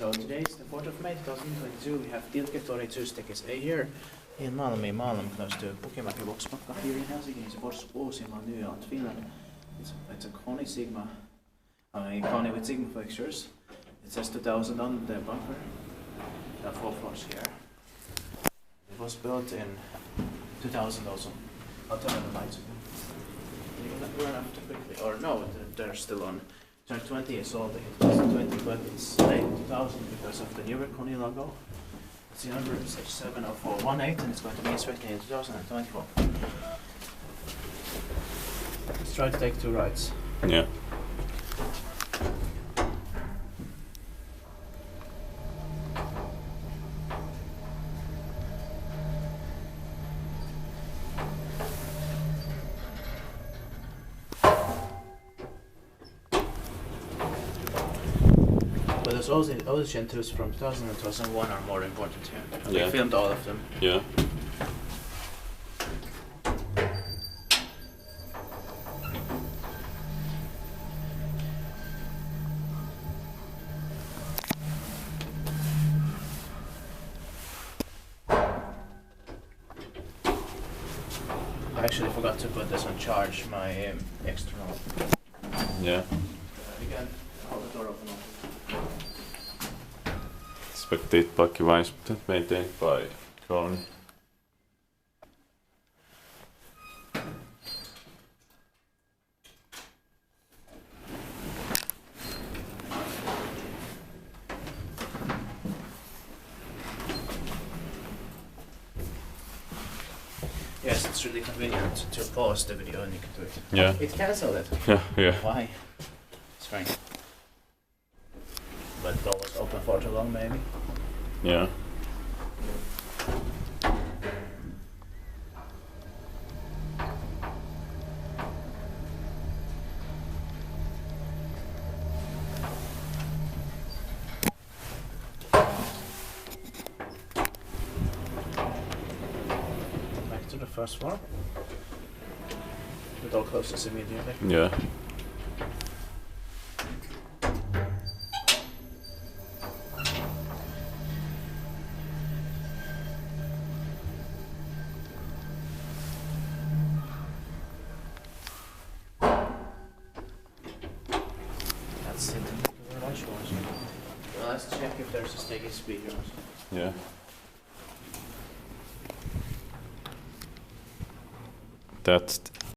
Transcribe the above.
So today is the 4th of May 2022. We have Tilketori Tuesdays here in Malmi, close to Pukemäki Voxmakka here in Helsinki. It's Uusimaa, Nyland, Finland. It's a Kone Sigma, Kone with Sigma fixtures. It says 2000 on the bunker. There are 4 floors here. It was built in 2000 also. I'll turn on the lights again. You run after quickly, or no, they're still on. Turned 20 years old in 2020, but it's late 2000 because of the newer Kone logo. It's the number is 70418 and it's going to be inspected in 2024. Let's try to take 2 rides. Yeah. But there's also ocean tours from 2000 and 2001 are more important here. Yeah. We filmed all of them. Yeah. I actually forgot to put this on charge, my external. Yeah. Again, hold the door open. Expected device maintained by Kone. Yes, it's really convenient to pause the video and you can do it. Yeah. It cancelled it. Yeah. Why? Strange. But it was open for too long, maybe. Yeah. Back to the first floor. The door closes immediately. Yeah. That's it. Thank you very much. Well, let's check if there's a sticky speaker. Yeah. That's